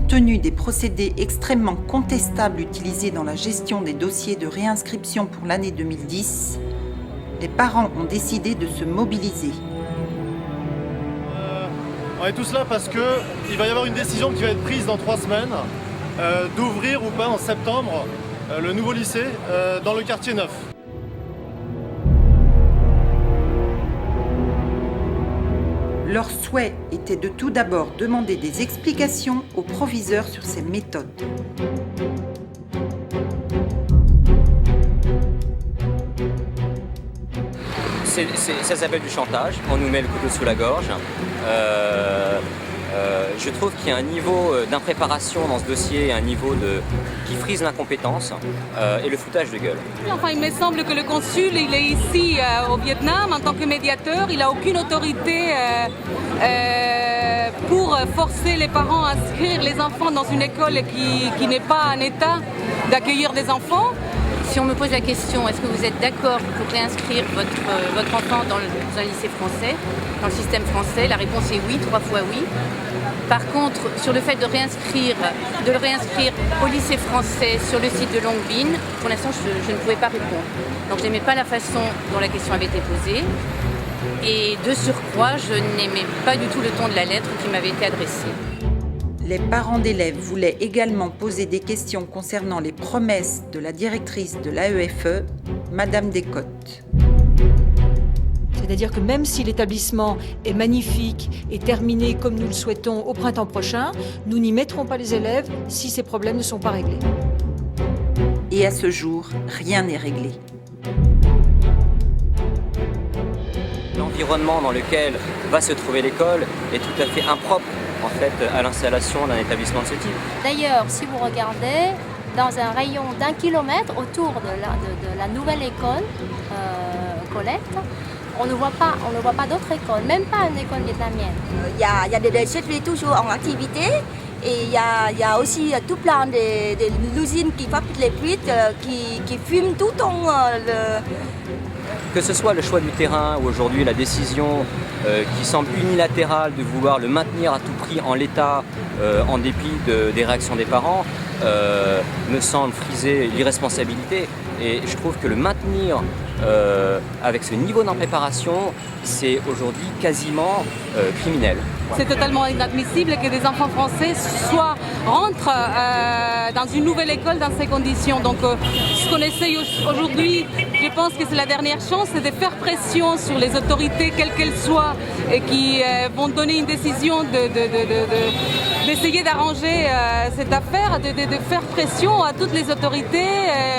compte tenu des procédés extrêmement contestables utilisés dans la gestion des dossiers de réinscription pour l'année 2010, les parents ont décidé de se mobiliser. On est tous là parce qu'il va y avoir une décision qui va être prise dans 3 semaines d'ouvrir ou pas en septembre le nouveau lycée dans le quartier neuf. Leur souhait était de tout d'abord demander des explications au proviseur sur ses méthodes. Ça s'appelle du chantage, on nous met le couteau sous la gorge. Je trouve qu'il y a un niveau d'impréparation dans ce dossier, un niveau qui frise l'incompétence et le foutage de gueule. Enfin, il me semble que le consul, il est ici au Vietnam en tant que médiateur. Il n'a aucune autorité pour forcer les parents à inscrire les enfants dans une école qui n'est pas en état d'accueillir des enfants. Si on me pose la question, est-ce que vous êtes d'accord pour réinscrire votre enfant dans un lycée français, dans le système français, la réponse est oui, 3 fois oui. Par contre, sur le fait de le réinscrire au lycée français sur le site de Long Binh, pour l'instant, je ne pouvais pas répondre. Donc je n'aimais pas la façon dont la question avait été posée. Et de surcroît, je n'aimais pas du tout le ton de la lettre qui m'avait été adressée. Les parents d'élèves voulaient également poser des questions concernant les promesses de la directrice de l'AEFE, Madame Descottes. C'est-à-dire que même si l'établissement est magnifique et terminé comme nous le souhaitons au printemps prochain, nous n'y mettrons pas les élèves si ces problèmes ne sont pas réglés. Et à ce jour, rien n'est réglé. L'environnement dans lequel va se trouver l'école est tout à fait impropre en fait, à l'installation d'un établissement de ce type. D'ailleurs, si vous regardez, dans un rayon d'1 kilomètre autour de la nouvelle école, Colette, on ne voit pas d'autres écoles, même pas une école vietnamienne. Il y a des déchetteries toujours en activité et il y a aussi tout plein de l'usine qui fabrique les frites qui fument tout le temps. Que ce soit le choix du terrain ou aujourd'hui la décision qui semble unilatérale de vouloir le maintenir à tout prix en l'état en dépit des réactions des parents me semble friser l'irresponsabilité et je trouve que le maintenir avec ce niveau d'impréparation c'est aujourd'hui quasiment criminel. C'est totalement inadmissible que des enfants français rentrent dans une nouvelle école dans ces conditions. Donc ce qu'on essaye aujourd'hui, je pense que c'est la dernière chance, c'est de faire pression sur les autorités, quelles qu'elles soient, et qui vont donner une décision d'essayer d'arranger cette affaire, de faire pression à toutes les autorités,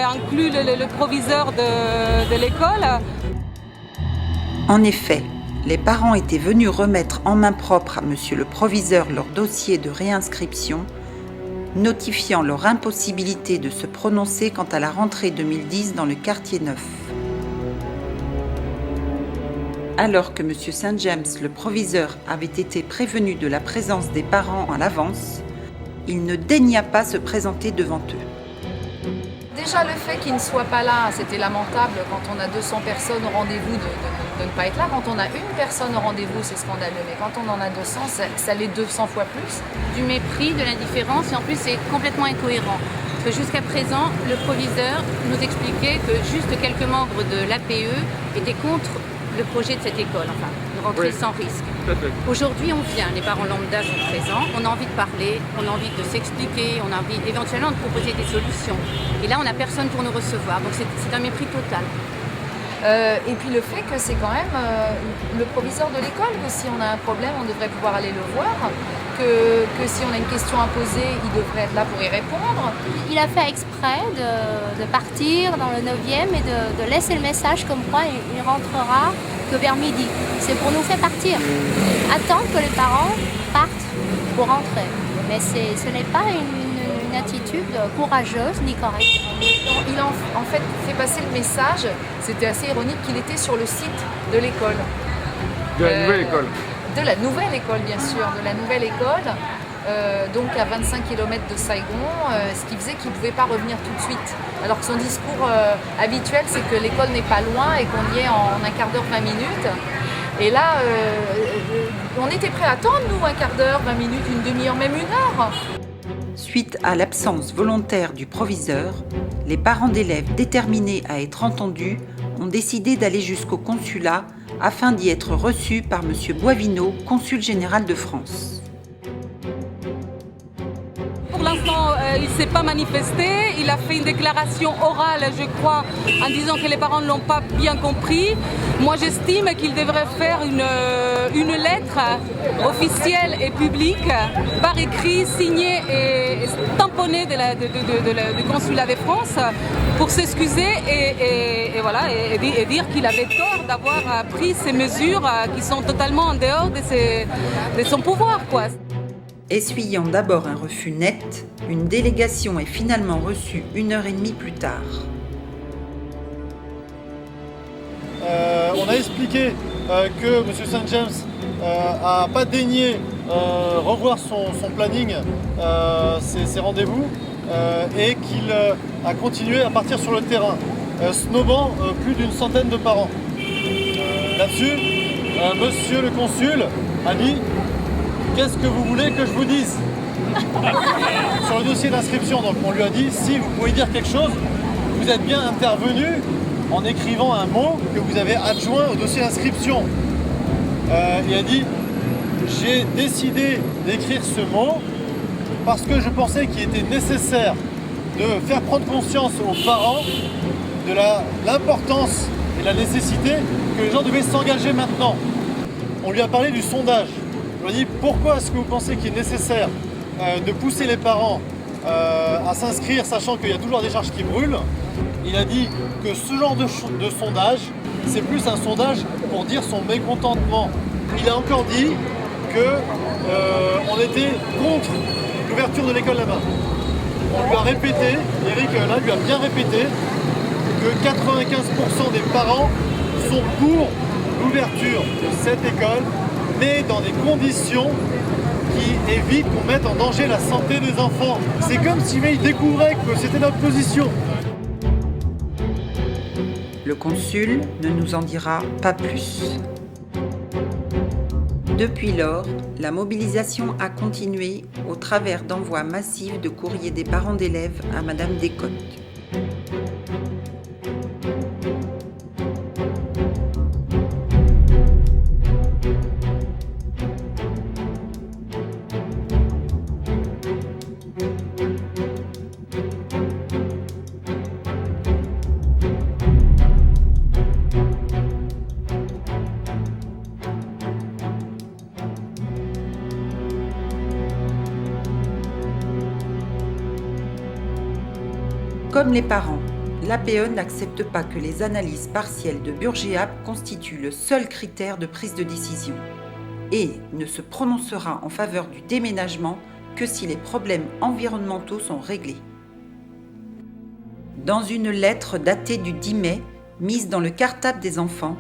inclus le proviseur de l'école. En effet, les parents étaient venus remettre en main propre à monsieur le proviseur leur dossier de réinscription, notifiant leur impossibilité de se prononcer quant à la rentrée 2010 dans le quartier neuf. Alors que monsieur Saint-James, le proviseur, avait été prévenu de la présence des parents à l'avance, il ne daigna pas se présenter devant eux. Déjà le fait qu'il ne soit pas là, c'était lamentable quand on a 200 personnes au rendez-vous de ne pas être là. Quand on a une personne au rendez-vous, c'est scandaleux, mais quand on en a 200, ça l'est 200 fois plus. Du mépris, de l'indifférence et en plus c'est complètement incohérent. Parce que jusqu'à présent, le proviseur nous expliquait que juste quelques membres de l'APE étaient contre le projet de cette école, enfin, une rentrée sans risque. Aujourd'hui, on vient, les parents lambda sont présents, on a envie de parler, on a envie de s'expliquer, on a envie éventuellement de proposer des solutions. Et là, on n'a personne pour nous recevoir, donc c'est un mépris total. Et puis le fait que c'est quand même le proviseur de l'école, que si on a un problème, on devrait pouvoir aller le voir, que si on a une question à poser, il devrait être là pour y répondre. Il a fait exprès de partir dans le 9e et de laisser le message comme quoi il rentrera que vers midi. C'est pour nous faire partir. Attendre que les parents partent pour rentrer. Mais ce n'est pas une attitude courageuse ni correcte. Il a en fait fait passer le message, c'était assez ironique, qu'il était sur le site de l'école. De la nouvelle école. De la nouvelle école, bien sûr, de la nouvelle école, donc à 25 km de Saigon, ce qui faisait qu'il ne pouvait pas revenir tout de suite. Alors que son discours habituel, c'est que l'école n'est pas loin et qu'on y est en un quart d'heure, 20 minutes. Et là, on était prêts à attendre, nous, un quart d'heure, 20 minutes, une demi-heure, même 1 heure. Suite à l'absence volontaire du proviseur, les parents d'élèves déterminés à être entendus ont décidé d'aller jusqu'au consulat afin d'y être reçus par M. Boivino, consul général de France. Pour l'instant, il ne s'est pas manifesté. Il a fait une déclaration orale, je crois, en disant que les parents ne l'ont pas bien compris. Moi, j'estime qu'il devrait faire une lettre officielle et publique, par écrit, signée et tamponnée du consulat de France, pour s'excuser et dire qu'il avait tort d'avoir pris ces mesures qui sont totalement en dehors de son pouvoir, quoi. Essuyant d'abord un refus net, une délégation est finalement reçue 1h30 plus tard. On a expliqué que M. St. James n'a pas daigné revoir son planning, ses rendez-vous, et qu'il a continué à partir sur le terrain, snobant plus d'une centaine de parents. Là-dessus, Monsieur le consul a dit: qu'est-ce que vous voulez que je vous dise? Sur le dossier d'inscription, donc on lui a dit: si vous pouvez dire quelque chose, vous êtes bien intervenu en écrivant un mot que vous avez adjoint au dossier d'inscription. Il a dit: j'ai décidé d'écrire ce mot parce que je pensais qu'il était nécessaire de faire prendre conscience aux parents de l'importance et la nécessité que les gens devaient s'engager maintenant. On lui a parlé du sondage. On lui a dit: pourquoi est-ce que vous pensez qu'il est nécessaire de pousser les parents à s'inscrire, sachant qu'il y a toujours des charges qui brûlent? Il a dit que ce genre de sondage, c'est plus un sondage pour dire son mécontentement. Il a encore dit qu'on était contre l'ouverture de l'école là-bas. On lui a répété, Eric là lui a bien répété, que 95% des parents sont pour l'ouverture de cette école, mais dans des conditions qui évitent qu'on mette en danger la santé des enfants. C'est comme s'il découvrait que c'était notre position. Le consul ne nous en dira pas plus. Depuis lors, la mobilisation a continué au travers d'envois massifs de courriers des parents d'élèves à Madame Descottes. Comme les parents, l'APE n'accepte pas que les analyses partielles de Burgéap constituent le seul critère de prise de décision et ne se prononcera en faveur du déménagement que si les problèmes environnementaux sont réglés. Dans une lettre datée du 10 mai, mise dans le cartable des enfants,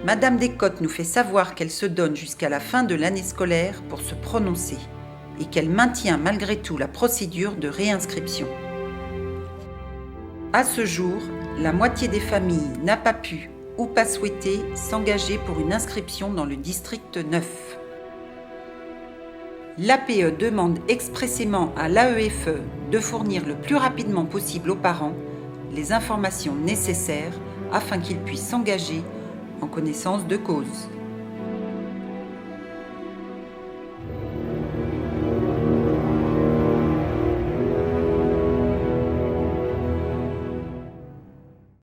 Madame Descottes nous fait savoir qu'elle se donne jusqu'à la fin de l'année scolaire pour se prononcer et qu'elle maintient malgré tout la procédure de réinscription. À ce jour, la moitié des familles n'a pas pu ou pas souhaité s'engager pour une inscription dans le district 9. L'APE demande expressément à l'AEFE de fournir le plus rapidement possible aux parents les informations nécessaires afin qu'ils puissent s'engager en connaissance de cause.